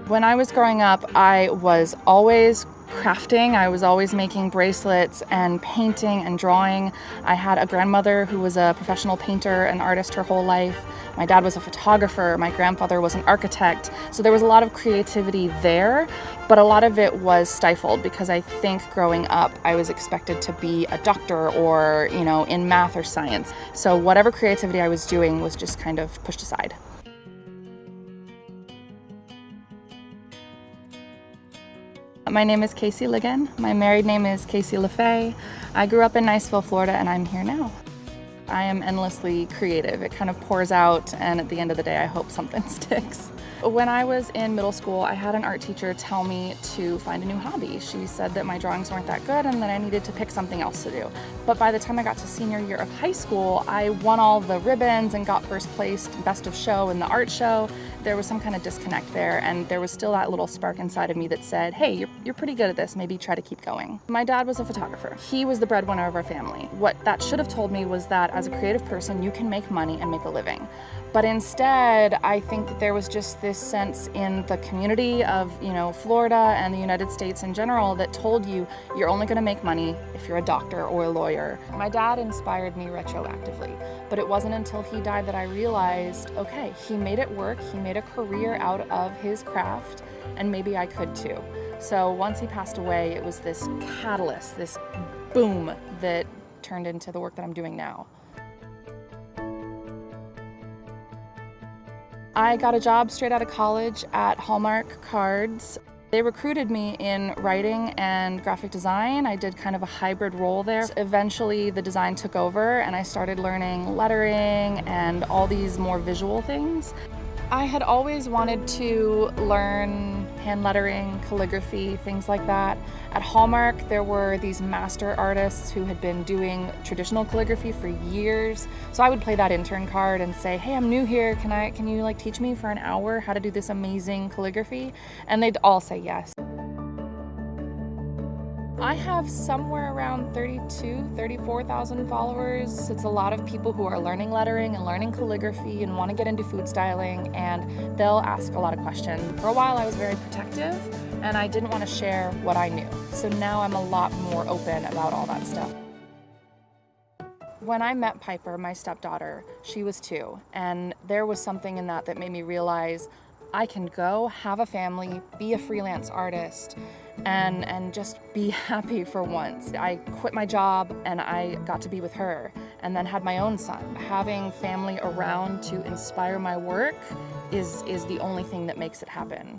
When I was growing up, I was always crafting. I was always making bracelets and painting and drawing. I had a grandmother who was a professional painter and artist her whole life. My dad was a photographer. My grandfather was an architect. So there was a lot of creativity there, but a lot of it was stifled because I think growing up, I was expected to be a doctor or, in math or science. So whatever creativity I was doing was just kind of pushed aside. My name is Casey Ligon. My married name is Casey LaFay. I grew up in Niceville, Florida, and I'm here now. I am endlessly creative. It kind of pours out, and at the end of the day, I hope something sticks. When I was in middle school, I had an art teacher tell me to find a new hobby. She said that my drawings weren't that good and that I needed to pick something else to do. But by the time I got to senior year of high school, I won all the ribbons and got first place, best of show in the art show. There was some kind of disconnect there, and there was still that little spark inside of me that said, hey, you're pretty good at this, maybe try to keep going. My dad was a photographer. He was the breadwinner of our family. What that should have told me was that as a creative person, you can make money and make a living. But instead, I think that there was just this sense in the community of, Florida and the United States in general that told you you're only going to make money if you're a doctor or a lawyer. My dad inspired me retroactively, but it wasn't until he died that I realized, okay, he made it work, he made a career out of his craft, and maybe I could too. So once he passed away, it was this catalyst, this boom that turned into the work that I'm doing now. I got a job straight out of college at Hallmark Cards. They recruited me in writing and graphic design. I did kind of a hybrid role there. Eventually the design took over and I started learning lettering and all these more visual things. I had always wanted to learn hand lettering, calligraphy, things like that. At Hallmark, there were these master artists who had been doing traditional calligraphy for years. So I would play that intern card and say, hey, I'm new here. Can you teach me for an hour how to do this amazing calligraphy? And they'd all say yes. I have somewhere around 34,000 followers. It's a lot of people who are learning lettering and learning calligraphy and want to get into food styling, and they'll ask a lot of questions. For a while I was very protective and I didn't want to share what I knew. So now I'm a lot more open about all that stuff. When I met Piper, my stepdaughter, she was 2, and there was something in that made me realize I can go, have a family, be a freelance artist, and just be happy for once. I quit my job and I got to be with her and then had my own son. Having family around to inspire my work is the only thing that makes it happen.